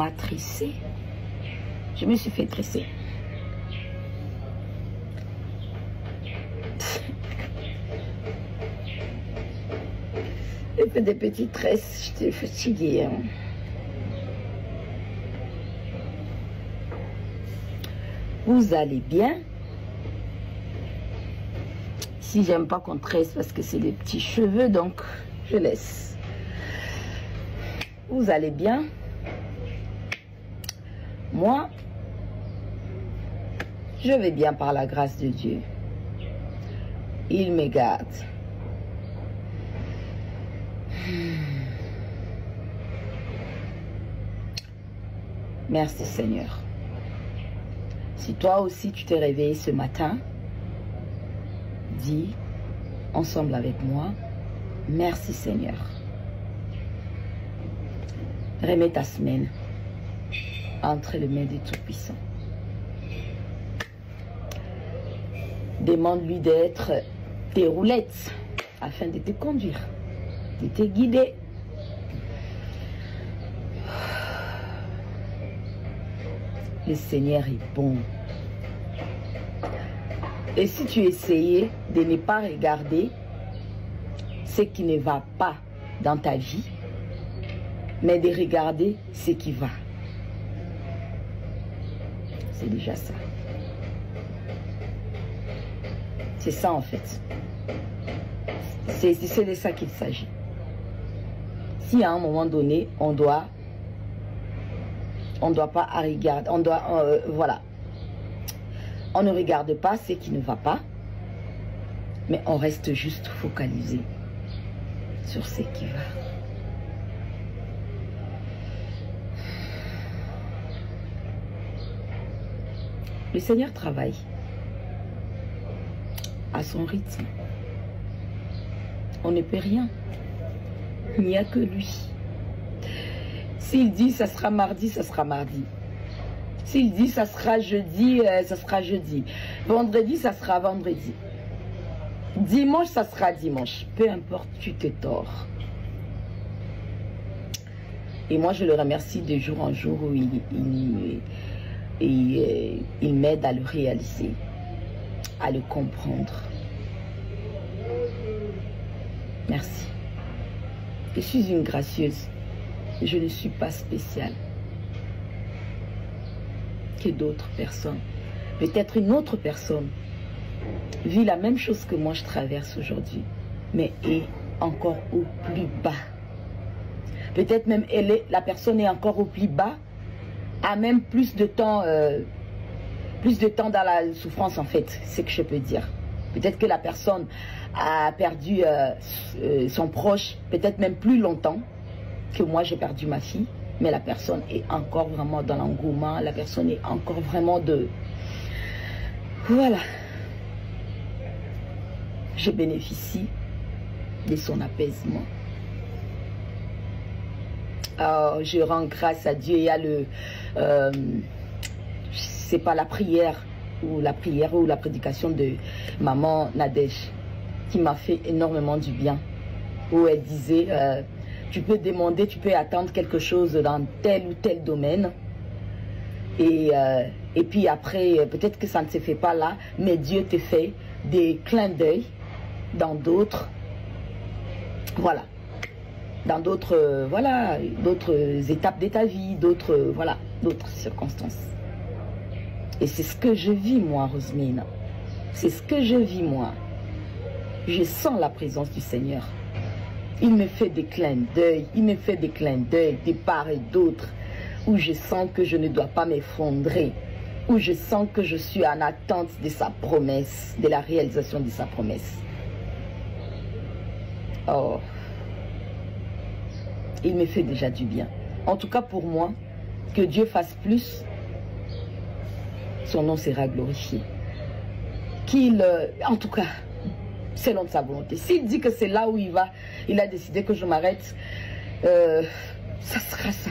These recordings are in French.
m'a tressé. Je me suis fait tresser. J'ai fait des petites tresses, j'étais fatiguée. Hein. Vous allez bien? Si j'aime pas qu'on tresse parce que c'est des petits cheveux, donc je laisse. Vous allez bien? Moi, je vais bien par la grâce de Dieu. Il me garde. Merci Seigneur. Si toi aussi tu t'es réveillé ce matin, dis ensemble avec moi, merci Seigneur. Remets ta semaine entre les mains du Tout-Puissant. Demande-lui d'être tes roulettes afin de te conduire, de te guider. Le Seigneur est bon. Et si tu essayais de ne pas regarder ce qui ne va pas dans ta vie, mais de regarder ce qui va, c'est déjà ça. C'est ça en fait. C'est de ça qu'il s'agit. Si à un moment donné, on doit pas regarder, voilà. On ne regarde pas ce qui ne va pas, mais on reste juste focalisé sur ce qui va. Le Seigneur travaille à son rythme. On ne peut rien. Il n'y a que lui. S'il dit ça sera mardi, ça sera mardi. S'il dit ça sera jeudi, ça sera jeudi. Vendredi, ça sera vendredi. Dimanche, ça sera dimanche. Peu importe, tu te tords. Et moi, je le remercie de jour en jour où il m'aide à le réaliser, à le comprendre. Merci. Je suis une gracieuse. Je ne suis pas spéciale que d'autres personnes. Peut-être une autre personne vit la même chose que moi je traverse aujourd'hui, mais est encore au plus bas. Peut-être même la personne est encore au plus bas, a même plus de temps dans la souffrance en fait, c'est ce que je peux dire. Peut-être que la personne a perdu son proche, peut-être même plus longtemps que moi j'ai perdu ma fille, mais la personne est encore vraiment dans l'engouement, la personne est encore vraiment de... Voilà. Je bénéficie de son apaisement. Alors, je rends grâce à Dieu. Il y a le... c'est pas la prière ou la prédication de maman Nadège qui m'a fait énormément du bien. Où elle disait... tu peux demander, tu peux attendre quelque chose dans tel ou tel domaine. Et puis après, peut-être que ça ne se fait pas là, mais Dieu te fait des clins d'œil dans d'autres. Voilà. Dans d'autres, voilà, d'autres étapes de ta vie, d'autres, voilà, d'autres circonstances. Et c'est ce que je vis, moi, Rosemina. C'est ce que je vis, moi. Je sens la présence du Seigneur. Il me fait des clins d'œil, de part et d'autre, où je sens que je ne dois pas m'effondrer, où je sens que je suis en attente de sa promesse, de la réalisation de sa promesse. Oh, il me fait déjà du bien. En tout cas pour moi, que Dieu fasse plus, son nom sera glorifié. Qu'il, en tout cas, selon sa volonté. S'il dit que c'est là où il va, il a décidé que je m'arrête, ça sera ça.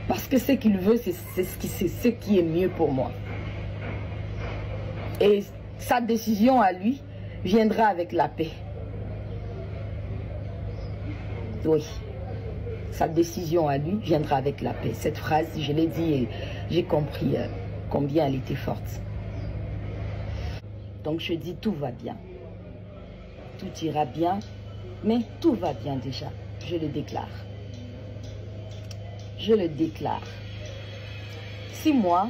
Parce que ce qu'il veut, c'est ce qui est mieux pour moi. Et sa décision à lui viendra avec la paix. Oui. sa décision à lui viendra avec la paix. Cette phrase, je l'ai dit et j'ai compris combien elle était forte. Donc je dis tout va bien. Tout ira bien, mais tout va bien déjà. Je le déclare. Je le déclare. 6 mois,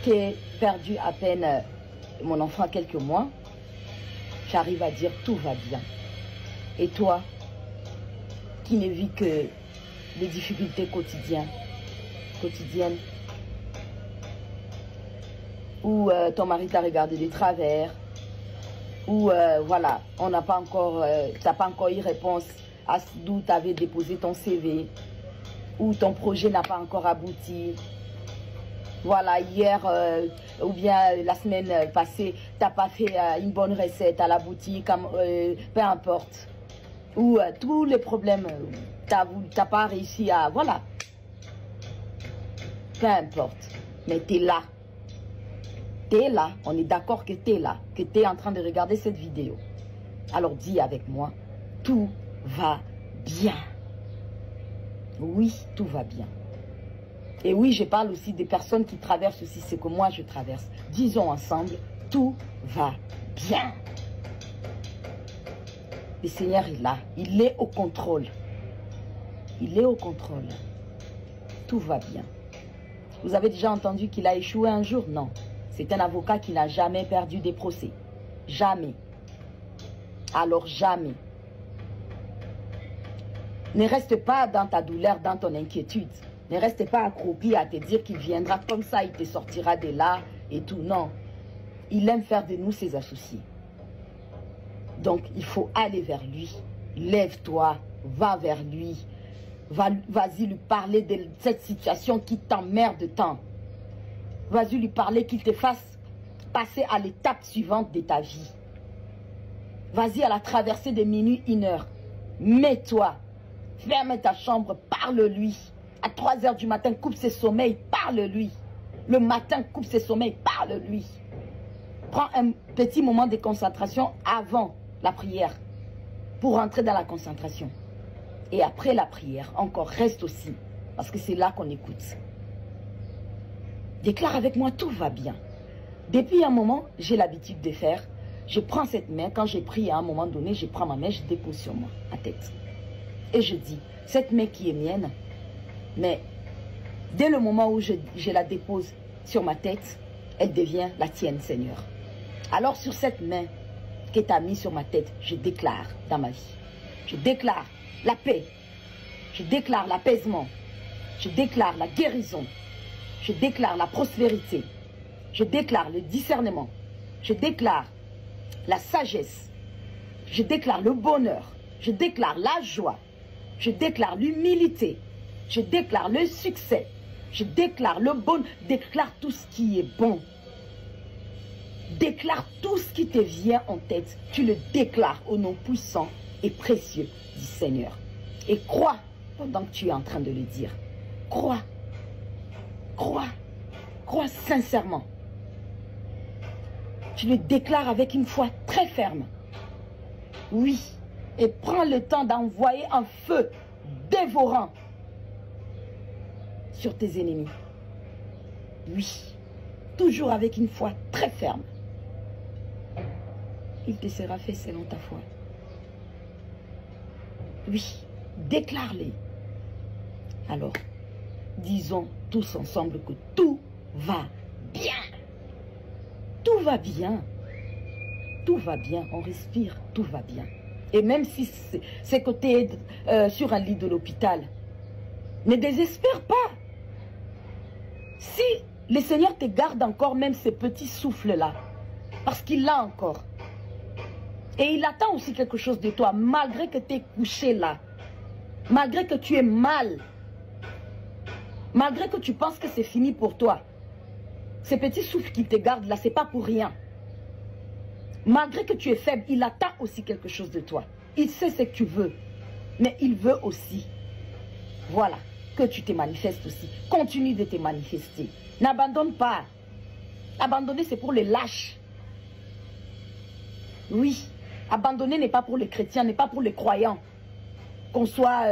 qui ai perdu à peine mon enfant quelques mois, j'arrive à dire tout va bien. Et toi, qui ne vis que les difficultés quotidiennes, où ton mari t'a regardé de travers, où voilà, on n'a pas encore, t'as pas encore eu réponse à d'où tu avais déposé ton CV, où ton projet n'a pas encore abouti. Voilà, hier ou bien la semaine passée, tu n'as pas fait une bonne recette à la boutique, peu importe. Ou tous les problèmes, tu n'as pas réussi à... Voilà. Peu importe. Mais tu es là. Tu es là. On est d'accord que tu es là. Que tu es en train de regarder cette vidéo. Alors dis avec moi, tout va bien. Oui, tout va bien. Et oui, je parle aussi des personnes qui traversent aussi ce que moi je traverse. Disons ensemble, tout va bien. Le Seigneur est là. Il est au contrôle. Il est au contrôle. Tout va bien. Vous avez déjà entendu qu'il a échoué un jour? Non. C'est un avocat qui n'a jamais perdu des procès. Jamais. Alors jamais. Ne reste pas dans ta douleur, dans ton inquiétude. Ne reste pas accroupi à te dire qu'il viendra comme ça, il te sortira de là et tout. Non. Il aime faire de nous ses associés. Donc, il faut aller vers lui. Lève-toi, va vers lui. Vas-y lui parler de cette situation qui t'emmerde tant. Vas-y lui parler qu'il te fasse passer à l'étape suivante de ta vie. Vas-y à la traversée de minuit, 1h. Mets-toi. Ferme ta chambre, parle-lui. À 3 h du matin, coupe ses sommeils, parle-lui. Le matin, coupe ses sommeils, parle-lui. Prends un petit moment de concentration avant la prière pour rentrer dans la concentration. Et après la prière, encore reste aussi, parce que c'est là qu'on écoute. Déclare avec moi, tout va bien. Depuis un moment, j'ai l'habitude de faire, je prends cette main, quand j'ai pris à un moment donné, je prends ma main, je dépose sur moi, ma tête. Et je dis, cette main qui est mienne, mais dès le moment où je la dépose sur ma tête, elle devient la tienne, Seigneur. Alors sur cette main que tu as mise sur ma tête, je déclare dans ma vie. Je déclare la paix. Je déclare l'apaisement. Je déclare la guérison. Je déclare la prospérité. Je déclare le discernement. Je déclare la sagesse. Je déclare le bonheur. Je déclare la joie. Je déclare l'humilité. Je déclare le succès. Je déclare le bon. Déclare tout ce qui est bon. Déclare tout ce qui te vient en tête. Tu le déclares au nom puissant et précieux du Seigneur. Et crois pendant que tu es en train de le dire. Crois. Crois. Crois sincèrement. Tu le déclares avec une foi très ferme. Oui. Et prends le temps d'envoyer un feu dévorant sur tes ennemis. Oui. Toujours avec une foi très ferme. Il te sera fait selon ta foi. Oui. Déclare-les. Alors, disons tous ensemble que tout va bien. Tout va bien. Tout va bien. On respire. Tout va bien. Et même si c'est que tu es sur un lit de l'hôpital, ne désespère pas. Si le Seigneur te garde encore même ce petit souffle-là, parce qu'il l'a encore. Et il attend aussi quelque chose de toi, malgré que tu es couché là. Malgré que tu es mal. Malgré que tu penses que c'est fini pour toi. Ce petit souffle qui te garde là, ce n'est pas pour rien. Malgré que tu es faible, il attend aussi quelque chose de toi. Il sait ce que tu veux. Mais il veut aussi, voilà, que tu te manifestes aussi. Continue de te manifester. N'abandonne pas. Abandonner, c'est pour les lâches. Oui. Abandonner n'est pas pour les chrétiens, n'est pas pour les croyants. qu'on soit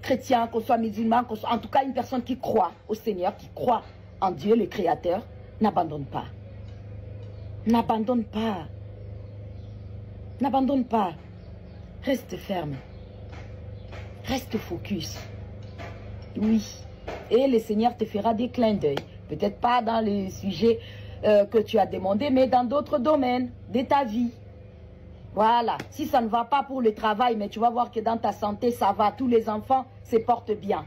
chrétien, qu'on soit musulman, en tout cas une personne qui croit au Seigneur, qui croit en Dieu, le Créateur, n'abandonne pas. N'abandonne pas. N'abandonne pas. Reste ferme. Reste focus. Oui. Et le Seigneur te fera des clins d'œil. Peut-être pas dans les sujets que tu as demandé, mais dans d'autres domaines de ta vie. Voilà. Si ça ne va pas pour le travail, mais tu vas voir que dans ta santé, ça va. Tous les enfants se portent bien.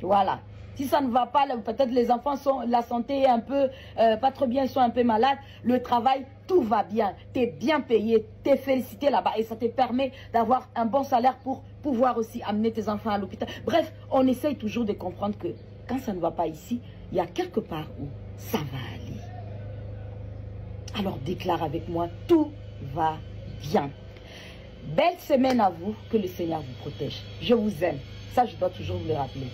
Voilà. Si ça ne va pas, peut-être les enfants sont, la santé est un peu, pas trop bien, ils sont un peu malades. Le travail, tout va bien. Tu es bien payé, tu es félicité là-bas. Et ça te permet d'avoir un bon salaire pour pouvoir aussi amener tes enfants à l'hôpital. Bref, on essaye toujours de comprendre que quand ça ne va pas ici, il y a quelque part où ça va aller. Alors déclare avec moi, tout va bien. Belle semaine à vous, que le Seigneur vous protège. Je vous aime. Ça, je dois toujours vous le rappeler.